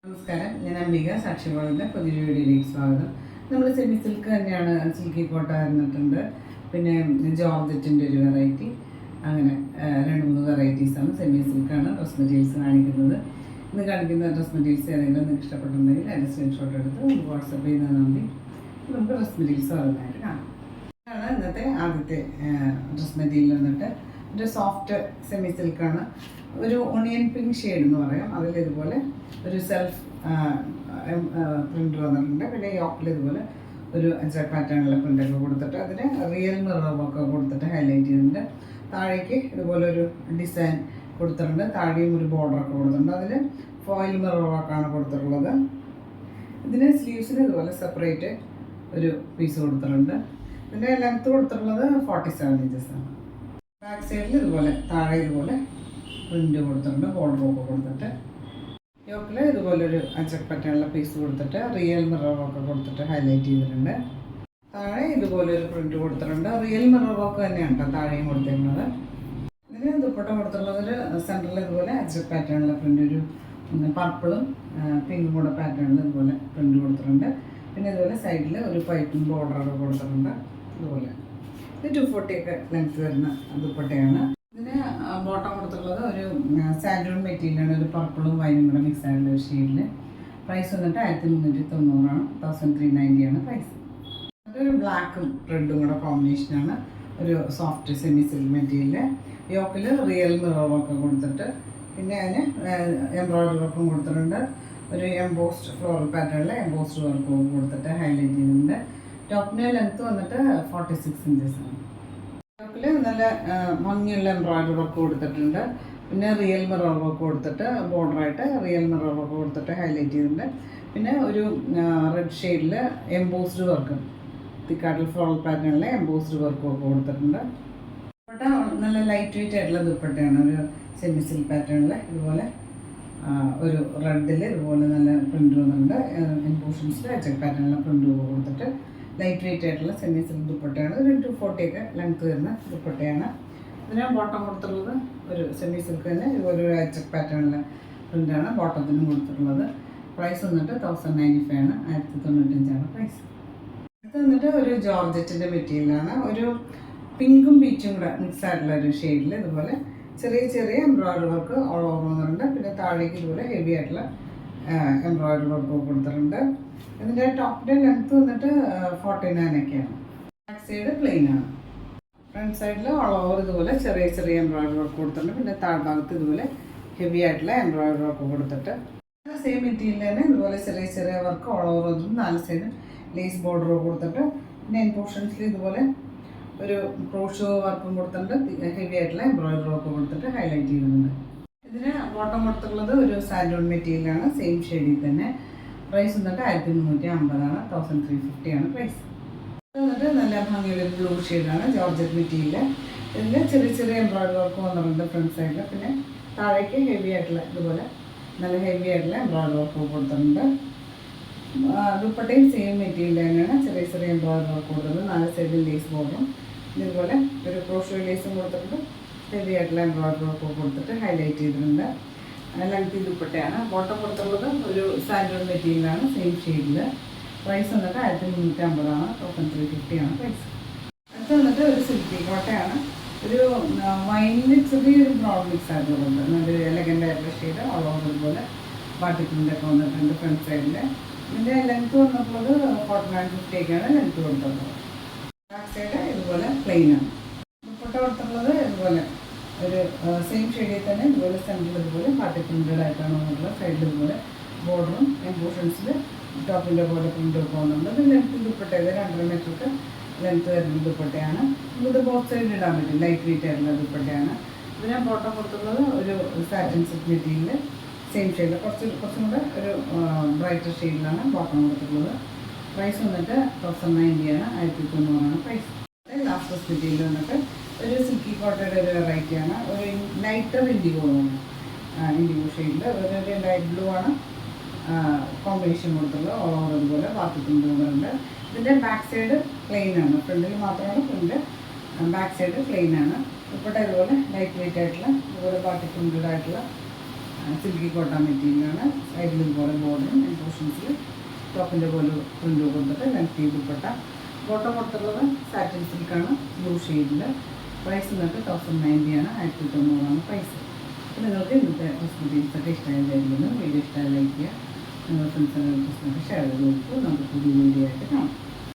നമസ്കാരം, ഞാൻ അംബിക സാക്ഷികളുടെ പുതിയൊരു വീഡിയോയിലേക്ക് സ്വാഗതം. നമ്മൾ സെമി സിൽക്ക് തന്നെയാണ്, സിൽക്കി കോട്ട ഇരുന്നിട്ടുണ്ട്, പിന്നെ ജോർജറ്റിൻ്റെ ഒരു വെറൈറ്റി, അങ്ങനെ 2-3 വെറൈറ്റീസാണ്. സെമി സിൽക്കാണ് ഡ്രസ് മെറ്റീരിയൽസ് കാണിക്കുന്നത്. ഇന്ന് കാണിക്കുന്ന ഡ്രസ് മെറ്റീരിയൽസ് ഏതെങ്കിലും നിങ്ങൾക്ക് ഇഷ്ടപ്പെട്ടുണ്ടെങ്കിൽ അതിൻ്റെ സ്ക്രീൻഷോട്ട് എടുത്ത് നമുക്ക് വാട്സപ്പ് ചെയ്യുന്നത് മതി. നമുക്ക് ഡ്രസ് മെറ്റീരിയൽസ് ഓരോന്നായിട്ട് കാണാം. ഇതാണ് ഇന്നത്തെ ആദ്യത്തെ ഡ്രസ് മെറ്റീരിയൽ വന്നിട്ട് ഒരു സോഫ്റ്റ് സെമി സിൽക്കാണ്. ഒരു ഓണിയൻ പിങ്ക് ഷെയ്ഡ് എന്ന് പറയാം. അതിൽ ഇതുപോലെ ഒരു സെൽഫ് പ്രിന്റ് വന്നിട്ടുണ്ട്. പിന്നെ യോക്കിൽ ഇതുപോലെ ഒരു അഞ്ചാറ് പാറ്റേണുള്ള പ്രിൻ്റൊക്കെ കൊടുത്തിട്ട് അതിന് റിയൽ മിററൊക്കെ കൊടുത്തിട്ട് ഹൈലൈറ്റ് ചെയ്തിട്ടുണ്ട്. താഴേക്ക് ഇതുപോലെ ഒരു ഡിസൈൻ കൊടുത്തിട്ടുണ്ട്. താഴെയും ഒരു ബോർഡറൊക്കെ കൊടുത്തിട്ടുണ്ട്. അതിൽ ഫോയിൽ മിററൊക്കെയാണ് കൊടുത്തിട്ടുള്ളത്. ഇതിന് സ്ലീവ്സിന് ഇതുപോലെ സെപ്പറേറ്റ് ഒരു പീസ് കൊടുത്തിട്ടുണ്ട്. ഇതിൻ്റെ ലെങ്ത്ത് കൊടുത്തിട്ടുള്ളത് 47 ഇഞ്ചസാണ്. ബാക്ക് സൈഡിൽ ഇതുപോലെ താഴെ ഇതുപോലെ പ്രിൻ്റ് കൊടുത്തിട്ടുണ്ട്, ബോർഡറൊക്കെ കൊടുത്തിട്ട്. യോക്കിൽ ഇതുപോലൊരു അഞ്ചക്ക് പറ്റാനുള്ള പീസ് കൊടുത്തിട്ട് റിയൽ മിററൊക്കെ കൊടുത്തിട്ട് ഹൈലൈറ്റ് ചെയ്തിട്ടുണ്ട്. താഴെ ഇതുപോലൊരു പ്രിൻ്റ് കൊടുത്തിട്ടുണ്ട്. റിയൽ മിററൊക്കെ തന്നെയാണ് കേട്ടോ താഴെയും കൊടുത്തിരുന്നത്. ഇതിന് ദുപ്പട്ട കൊടുത്തിട്ടുള്ളത് ഒരു സെൻറ്ററിൽ ഇതുപോലെ അഞ്ചക്ക് പാറ്റേണുള്ള പ്രിൻ്റ്, ഒരു പർപ്പിളും പിങ്കും കൂടെ പാറ്റേണിൽ ഇതുപോലെ പ്രിൻ്റ് കൊടുത്തിട്ടുണ്ട്. പിന്നെ ഇതുപോലെ സൈഡിൽ ഒരു പൈപ്പിംഗ് ബോർഡറൊക്കെ കൊടുത്തിട്ടുണ്ട്. ഇതുപോലെ ഇത് 240 ലെങ്ത്ത് വരുന്ന ദുപ്പട്ടയാണ്. ഇതിന് ബോട്ടം കൊടുത്തിട്ടുള്ളത് ഒരു സാൻഡൂൺ മെറ്റീരിയലാണ്, ഒരു പർപ്പിളും വൈനും കൂടെ മിക്സ് ആയിട്ടുള്ള ഒരു ഷെയ്ഡിൽ. പ്രൈസ് വന്നിട്ട് 1390 1390 പ്രൈസ്. അതൊരു ബ്ലാക്കും റെഡും കൂടെ കോമ്പിനേഷനാണ്. ഒരു സോഫ്റ്റ് സെമി സിൽക്ക് മെറ്റീരിയൽ. യോക്കിൽ റിയൽ മിററൊക്കെ കൊടുത്തിട്ട് പിന്നെ അതിന് എംബ്രോയിഡറി വർക്കും കൊടുത്തിട്ടുണ്ട്. ഒരു എംബോസ്ഡ് ഫ്ലോറൽ പാറ്റേണിൽ എംബോസ്ഡ് വർക്കും കൊടുത്തിട്ട് ഹൈലൈറ്റ് ചെയ്തിട്ടുണ്ട്. ടോപ്പിൻ്റെ ലെങ്ത്ത് വന്നിട്ട് 46 ഇഞ്ചസാണ്. ടോപ്പിൽ നല്ല ഭംഗിയുള്ള എംബ്രോയിഡറി വർക്ക് കൊടുത്തിട്ടുണ്ട്. പിന്നെ റിയൽ മിറർ വർക്ക് കൊടുത്തിട്ട് ബോർഡറായിട്ട് റിയൽ മിറർ വർക്ക് കൊടുത്തിട്ട് ഹൈലൈറ്റ് ചെയ്തിട്ടുണ്ട്. പിന്നെ ഒരു റെഡ് ഷെയ്ഡിൽ എംബോസ്ഡ് വർക്ക്, തിക്കാട്ടിൽ ഫ്ലോറൽ പാറ്റേണിൽ എംബോസ്ഡ് വർക്കും ഒക്കെ കൊടുത്തിട്ടുണ്ട്. ദുപ്പട്ട നല്ല ലൈറ്റ് വെയിറ്റ് ആയിട്ടുള്ള ദുപ്പട്ടയാണ്. ഒരു സെമി സിൽക്ക് പാറ്റേണിൽ ഇതുപോലെ ഒരു റെഡിൽ ഇതുപോലെ നല്ല പ്രിൻ്റ് വന്നിട്ടുണ്ട്. എംബോഷൻസിൽ അച്ചക്ക് പാറ്റേണിലെ പ്രിൻ്റ് കൊടുത്തിട്ട് ലൈറ്റ് വെയിറ്റ് ആയിട്ടുള്ള സെമി സിൽക്ക് ദുപ്പട്ടയാണ്. ഒരു 240 ലെങ്ത്ത് വരുന്ന ദുപ്പട്ടയാണ്. ഇതിന് ബോട്ടം കൊടുത്തിട്ടുള്ളത് ഒരു സെമി സിൽക്ക് തന്നെ ഇതുപോലെ ഒരു അച്ചക്ക് പാറ്റേണിലെ പ്രിൻ്റാണ് ബോട്ടത്തിനും കൊടുത്തിട്ടുള്ളത്. പ്രൈസ് വന്നിട്ട് 1095 ആണ്, 1095 പ്രൈസ്. ഇത് വന്നിട്ട് ഒരു ജോർജറ്റിൻ്റെ മെറ്റീരിയലാണ്. ഒരു പിങ്കും പീച്ചും കൂടെ മിക്സ് ആയിട്ടുള്ള ഒരു ഷെയ്ഡിൽ ഇതുപോലെ ചെറിയ ചെറിയ എംബ്രോയിഡറി വർക്ക് ഓൾ ഓവർ വന്നിട്ടുണ്ട്. പിന്നെ താഴേക്ക് ഇതുപോലെ ഹെവി ആയിട്ടുള്ള എംബ്രോയിഡറി വർക്ക് കൊടുത്തിട്ടുണ്ട്. ഇതിൻ്റെ ടോപ്പിൻ്റെ ലെങ്ത്ത് വന്നിട്ട് 49 ബാക്ക് സൈഡ് പ്ലെയിൻ ആണ്. ഫ്രണ്ട് സൈഡിൽ ഓൾ ഓവർ ഇതുപോലെ ചെറിയ ചെറിയ എംബ്രോയിഡറി വർക്ക് കൊടുത്തിട്ടുണ്ട്. പിന്നെ താഴ്ഭാഗത്ത് ഇതുപോലെ ഹെവി ആയിട്ടുള്ള എംബ്രോയിഡറി വർക്ക് കൊടുത്തിട്ട് സെയിം മെറ്റീരിയൽ തന്നെ ഇതുപോലെ ചെറിയ ചെറിയ വർക്ക് ഓൾ ഓവർ വന്നിട്ട് 4 സൈഡ് ലേസ് ബോർഡർ കൊടുത്തിട്ട് പിന്നെ എൻ പോർഷൻസിൽ ഇതുപോലെ ഒരു ക്രോഷോ വർക്കും കൊടുത്തിട്ടുണ്ട്. ഹെവി ആയിട്ടുള്ള എംബ്രോയിഡറി വർക്ക് കൊടുത്തിട്ട് ഹൈലൈറ്റ് ചെയ്യുന്നുണ്ട്. ഇതിന് ബോട്ടം കൊടുത്തിട്ടുള്ളത് ഒരു സാൻഡൂൺ മെറ്റീരിയലാണ്, സെയിം ഷെയ്ഡിൽ തന്നെ. പ്രൈസ് വന്നിട്ട് 1350 1350 പ്രൈസ്. ഇത് വന്നിട്ട് നല്ല ഭംഗിയുള്ള ബ്ലൂ ഷെയ്ഡാണ്, ജോർജറ്റ് മെറ്റീരിയൽ. ഇതിൽ ചെറിയ ചെറിയ എംബ്രോയിഡറി വർക്ക് വന്നിട്ടുണ്ട് ഫ്രണ്ട് സൈഡിൽ. പിന്നെ താഴേക്ക് ഹെവി ആയിട്ടുള്ള ഇതുപോലെ നല്ല ഹെവി ആയിട്ടുള്ള എംബ്രോയിഡറി വർക്ക് കൊടുത്തിട്ടുണ്ട്. ദുപ്പട്ടയും സെയിം മെറ്റീരിയൽ തന്നെയാണ്, ചെറിയ ചെറിയ എംബ്രോയിഡറി വർക്ക് കൊടുത്തിട്ടുണ്ട്. 4 സൈഡിൽ ലേസ് ബോർഡറും ഇതുപോലെ ഒരു ക്രോഷോ ലേസും കൊടുത്തിട്ടുണ്ട്. ഹെവി ആയിട്ടുള്ള എംബ്രോയിഡറി വർക്ക് കൊടുത്തിട്ട് ഹൈലൈറ്റ് ചെയ്തിട്ടുണ്ട്. ലെങ്തി ദുപ്പട്ടയാണ്. ബോട്ടം കൊടുത്തുള്ളത് ഒരു സാൻഡൂൺ മെറ്റീരിയലാണ്, സെയിം ഷെയ്ഡിൽ. പ്രൈസ് വന്നിട്ട് 1350 1350 പ്രൈസ്. അടുത്ത് വന്നിട്ട് ഒരു സിൽക്കി കോട്ടയാണ്. ഒരു വൈനിൽ ചെറിയൊരു ബ്രൗൺ മിക്സ് ആയിട്ടുള്ളത്, ഒരു എലഗൻ്റ് ആയിട്ടുള്ള ഷെയ്ഡ് ഓൾ ഓവർ ഇതുപോലെ ബാട്ടിക്കിൻ്റെയൊക്കെ വന്നിട്ടുണ്ട് ഫ്രണ്ട് സൈഡിൽ. ഇതിൻ്റെ ലെങ്ത്ത് വന്നിട്ടുള്ളത് 4950 ലെങ്ത്ത് കൊടുത്തിട്ടുള്ളത്. ബാക്ക് സൈഡ് ഇതുപോലെ പ്ലെയിൻ ആണ്. ദുപ്പട്ട കൊടുത്തിട്ടുള്ളത് ഇതുപോലെ ഒരു സെയിം ഷെയ്ഡിൽ തന്നെ ഇതുപോലെ സെൻറ്ററിൽ ഇതുപോലെ പാർട്ടി പ്രിൻ്റഡ് ആയിട്ടാണ് വന്നിട്ടുള്ളത്. സൈഡിൽ ഇതുപോലെ ബോർഡറും എംബോഷൻസിൽ ടോപ്പിൻ്റെ പോലെ പ്രിൻ്റൊക്കെ വന്നിട്ടുണ്ട്. ഇത് ലെങ്ത്ത് ദുപ്പട്ട, ഇത് 2.5 മീറ്റർക്ക് ലെങ്ത്ത് വരുന്ന ദുപ്പട്ടയാണ്. ഇത് ബോത്ത് സൈഡിൽ ഇടാൻ പറ്റും, ലൈറ്റ് വെയിറ്റ് ആയിട്ടുള്ള ദുപ്പട്ടയാണ്. ഇതിന് ബോട്ടം കൊടുത്തുള്ളത് ഒരു സാറ്റിൻ സിൽക്ക് മെറ്റീരിയൽ, സെയിം ഷെയ്ഡിൽ കുറച്ചും കൂടെ ഒരു ബ്രൈറ്റർ ഷെയ്ഡിലാണ് ബോട്ടം കൊടുത്തിട്ടുള്ളത്. പ്രൈസ് വന്നിട്ട് 1090 1390 പ്രൈസ്. ലാസ്റ്റ് മെറ്റീരിയൽ വന്നിട്ട് ഒരു സിൽക്കി കോട്ടയുടെ ഒരു വെറൈറ്റിയാണ്. ഒരു ലൈറ്റർ ഇൻഡിഗോ ഷെയ്ഡിൽ ഒരു ലൈറ്റ് ബ്ലൂ ആണ് കോമ്പിനേഷൻ കൊടുത്തുള്ളത്. ഓൾ ഓവർ ഇതുപോലെ ബാക്കി പ്രിൻ്റുകളുണ്ട്. ഇതിൻ്റെ ബാക്ക് സൈഡ് പ്ലെയിൻ ആണ്, ഫ്രണ്ടിൽ മാത്രമാണ് പ്രിൻ്റ്, ബാക്ക് സൈഡ് പ്ലെയിൻ ആണ്. ദുപ്പട്ട ഇതുപോലെ ലൈറ്റ് വെയിറ്റ് ആയിട്ടുള്ള ഇതുപോലെ ബാക്കി പ്രിൻ്റഡ് ആയിട്ടുള്ള സിൽക്കി കോട്ടൺ മെറ്റീരിയലാണ്. സൈഡിൽ ഇതുപോലെ ബോർഡറും പോർഷൻസിൽ ടോപ്പിൻ്റെ പോലെ പ്രിൻ്റ് കൊടുത്തിട്ട് ലെങ്ത് ദുപ്പട്ട. ബോട്ടം കൊടുത്തുള്ളത് സാറ്റിൻ സിൽക്കാണ്, ബ്ലൂ ഷെയ്ഡിൽ. പ്രൈസ് നിങ്ങൾക്ക് 1090 ആണ്, 1900 പ്രൈസ്. അപ്പോൾ നിങ്ങൾക്ക് ഇന്നത്തെ ഡ്രസ് മെറ്റീരിയൽസൊക്കെ ഇഷ്ടമായിരിക്കുന്നു. വീഡിയോ ഇഷ്ടമായി ലൈക്ക് ചെയ്യുക, നിങ്ങളുടെ ഫ്രണ്ട്സിനെ ഷെയർ ചെയ്ത് കൊടുക്കും. നമുക്ക് പുതിയ വീഡിയോ ആയിട്ട് കാണാം.